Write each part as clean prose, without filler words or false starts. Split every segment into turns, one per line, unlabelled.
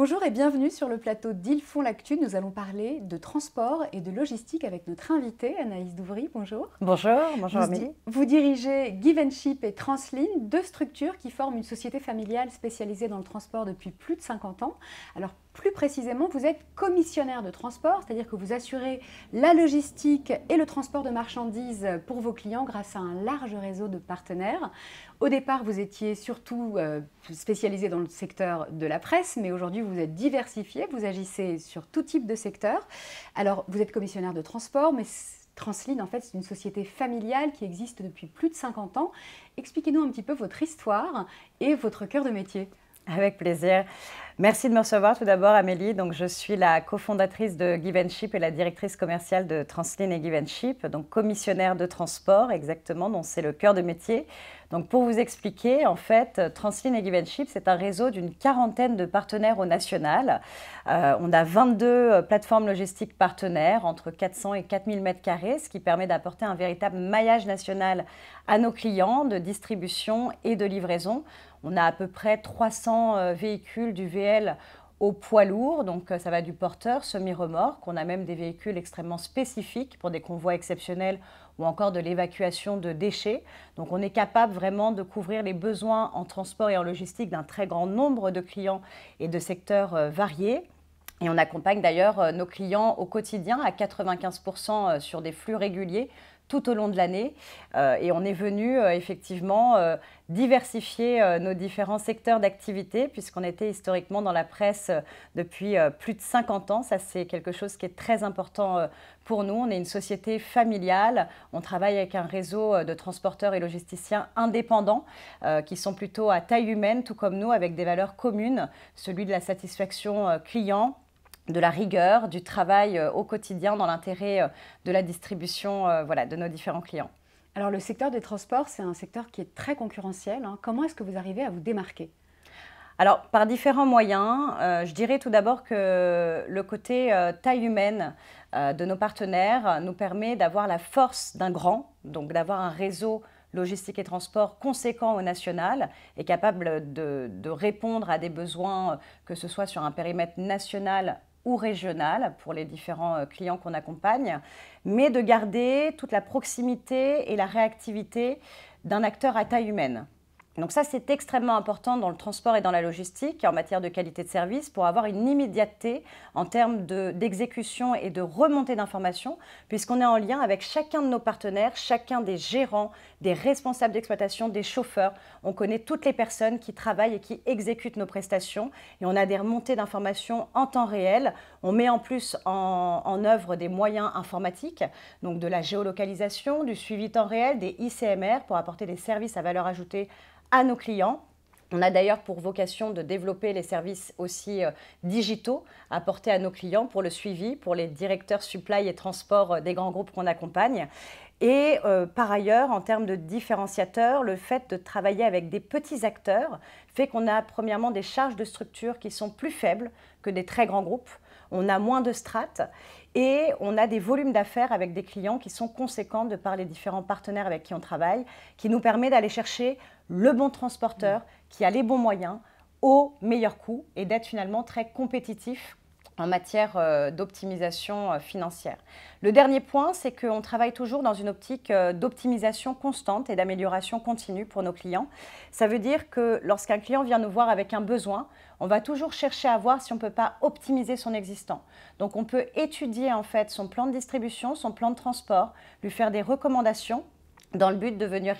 Bonjour et bienvenue sur le plateau d'Ils font l'actu. Nous allons parler de transport et de logistique avec notre invitée Anaïs Douvry. Bonjour.
Bonjour, bonjour Amélie.
Vous dirigez Givenship et Transline, deux structures qui forment une société familiale spécialisée dans le transport depuis plus de 50 ans. Alors plus précisément, vous êtes commissionnaire de transport, c'est-à-dire que vous assurez la logistique et le transport de marchandises pour vos clients grâce à un large réseau de partenaires. Au départ, vous étiez surtout spécialisé dans le secteur de la presse, mais aujourd'hui, vous êtes diversifié, vous agissez sur tout type de secteur. Alors, vous êtes commissionnaire de transport, mais Transline, en fait, c'est une société familiale qui existe depuis plus de 50 ans. Expliquez-nous un petit peu votre histoire et votre cœur de métier.
Avec plaisir. Merci de me recevoir tout d'abord Amélie. Donc, je suis la cofondatrice de Givenship et la directrice commerciale de Transline et Givenship, donc commissionnaire de transport exactement, dont c'est le cœur de métier. Donc pour vous expliquer, en fait, Transline et Givenship, c'est un réseau d'une quarantaine de partenaires au national. On a 22 plateformes logistiques partenaires, entre 400 et 4000 m², ce qui permet d'apporter un véritable maillage national à nos clients de distribution et de livraison. On a à peu près 300 véhicules du VL au poids lourd, donc ça va du porteur, semi-remorque. On a même des véhicules extrêmement spécifiques pour des convois exceptionnels ou encore de l'évacuation de déchets. Donc on est capable vraiment de couvrir les besoins en transport et en logistique d'un très grand nombre de clients et de secteurs variés. Et on accompagne d'ailleurs nos clients au quotidien à 95% sur des flux réguliers tout au long de l'année. Et on est venu effectivement diversifier nos différents secteurs d'activité puisqu'on était historiquement dans la presse depuis plus de 50 ans. Ça, c'est quelque chose qui est très important pour nous. On est une société familiale. On travaille avec un réseau de transporteurs et logisticiens indépendants qui sont plutôt à taille humaine, tout comme nous, avec des valeurs communes, celui de la satisfaction client, de la rigueur, du travail au quotidien dans l'intérêt de la distribution de nos différents clients.
Alors le secteur des transports, c'est un secteur qui est très concurrentiel. Comment est-ce que vous arrivez à vous démarquer ?
Alors, par différents moyens, je dirais tout d'abord que le côté taille humaine de nos partenaires nous permet d'avoir la force d'un grand, donc d'avoir un réseau logistique et transport conséquent au national et capable de répondre à des besoins, que ce soit sur un périmètre national ou régional pour les différents clients qu'on accompagne, mais de garder toute la proximité et la réactivité d'un acteur à taille humaine. Donc ça, c'est extrêmement important dans le transport et dans la logistique en matière de qualité de service pour avoir une immédiateté en termes d'exécution et de remontée d'informations puisqu'on est en lien avec chacun de nos partenaires, chacun des gérants, des responsables d'exploitation, des chauffeurs. On connaît toutes les personnes qui travaillent et qui exécutent nos prestations et on a des remontées d'informations en temps réel. On met en plus en œuvre des moyens informatiques, donc de la géolocalisation, du suivi temps réel, des ICMR pour apporter des services à valeur ajoutée à nos clients. On a d'ailleurs pour vocation de développer les services aussi digitaux apportés à nos clients pour le suivi, pour les directeurs supply et transport des grands groupes qu'on accompagne. Et par ailleurs, en termes de différenciateurs, le fait de travailler avec des petits acteurs fait qu'on a premièrement des charges de structure qui sont plus faibles que des très grands groupes. On a moins de strates et on a des volumes d'affaires avec des clients qui sont conséquents de par les différents partenaires avec qui on travaille, qui nous permet d'aller chercher le bon transporteur qui a les bons moyens au meilleur coût et d'être finalement très compétitif en matière d'optimisation financière. Le dernier point, c'est qu'on travaille toujours dans une optique d'optimisation constante et d'amélioration continue pour nos clients. Ça veut dire que lorsqu'un client vient nous voir avec un besoin, on va toujours chercher à voir si on ne peut pas optimiser son existant. Donc on peut étudier en fait son plan de distribution, son plan de transport, lui faire des recommandations dans le but de venir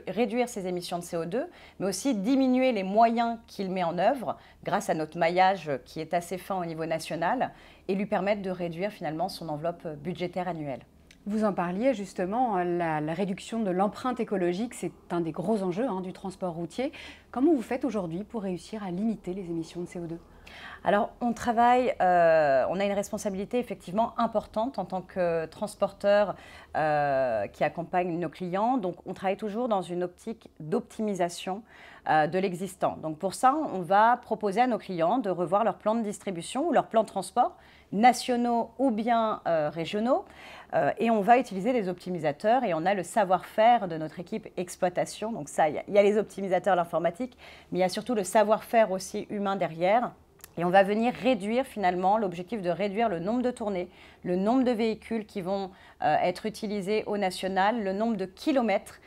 réduire ses émissions de CO2, mais aussi diminuer les moyens qu'il met en œuvre grâce à notre maillage qui est assez fin au niveau national et lui permettre de réduire finalement son enveloppe budgétaire annuelle.
Vous en parliez justement, la réduction de l'empreinte écologique, c'est un des gros enjeux du transport routier. Comment vous faites aujourd'hui pour réussir à limiter les émissions de CO2 ?
Alors, on travaille, on a une responsabilité effectivement importante en tant que transporteur qui accompagne nos clients. Donc, on travaille toujours dans une optique d'optimisation de l'existant. Donc, pour ça, on va proposer à nos clients de revoir leur plan de distribution ou leur plan de transport, nationaux ou bien régionaux. Et on va utiliser des optimisateurs et on a le savoir-faire de notre équipe exploitation. Donc ça, il y a les optimisateurs, l'informatique, mais il y a surtout le savoir-faire aussi humain derrière. Et on va venir réduire finalement, l'objectif de réduire le nombre de tournées, le nombre de véhicules qui vont être utilisés au national, le nombre de kilomètres,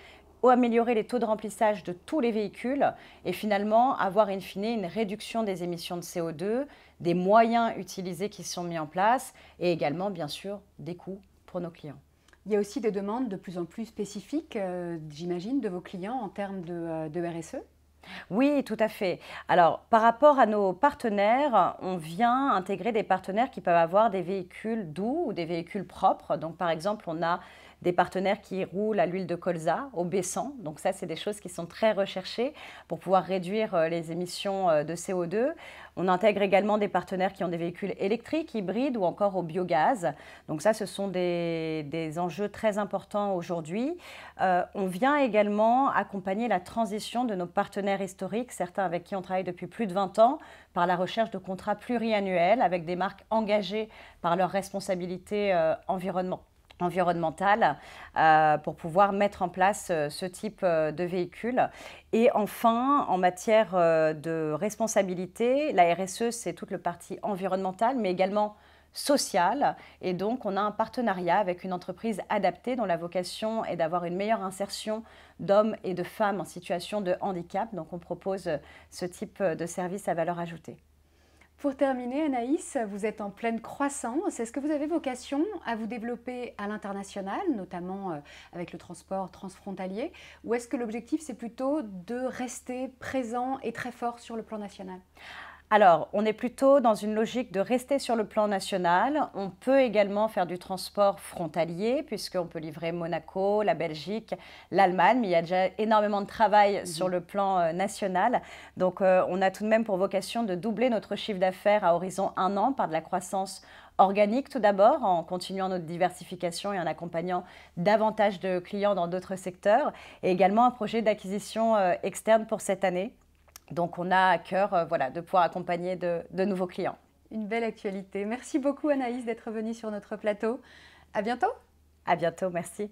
ou améliorer les taux de remplissage de tous les véhicules et finalement avoir in fine une réduction des émissions de CO2, des moyens utilisés qui sont mis en place et également bien sûr des coûts pour nos clients.
Il y a aussi des demandes de plus en plus spécifiques, j'imagine, de vos clients en termes de RSE.
Oui, tout à fait. Alors, par rapport à nos partenaires, on vient intégrer des partenaires qui peuvent avoir des véhicules doux ou des véhicules propres. Donc, par exemple, on a des partenaires qui roulent à l'huile de colza, au baissant. Donc ça, c'est des choses qui sont très recherchées pour pouvoir réduire les émissions de CO2. On intègre également des partenaires qui ont des véhicules électriques, hybrides ou encore au biogaz. Donc ça, ce sont des enjeux très importants aujourd'hui. On vient également accompagner la transition de nos partenaires historiques, certains avec qui on travaille depuis plus de 20 ans, par la recherche de contrats pluriannuels avec des marques engagées par leur responsabilité environnementale pour pouvoir mettre en place ce type de véhicule. Et enfin, en matière de responsabilité, la RSE, c'est toute la partie environnementale, mais également sociale. Et donc, on a un partenariat avec une entreprise adaptée dont la vocation est d'avoir une meilleure insertion d'hommes et de femmes en situation de handicap. Donc, on propose ce type de service à valeur ajoutée.
Pour terminer, Anaïs, vous êtes en pleine croissance. Est-ce que vous avez vocation à vous développer à l'international, notamment avec le transport transfrontalier, ou est-ce que l'objectif, c'est plutôt de rester présent et très fort sur le plan national ?
Alors, on est plutôt dans une logique de rester sur le plan national. On peut également faire du transport frontalier, puisqu'on peut livrer Monaco, la Belgique, l'Allemagne, mais il y a déjà énormément de travail sur le plan national. Donc, on a tout de même pour vocation de doubler notre chiffre d'affaires à horizon 1 an par de la croissance organique tout d'abord, en continuant notre diversification et en accompagnant davantage de clients dans d'autres secteurs, et également un projet d'acquisition externe pour cette année. Donc, on a à cœur de pouvoir accompagner de nouveaux clients.
Une belle actualité. Merci beaucoup, Anaïs, d'être venue sur notre plateau. À bientôt.
À bientôt, merci.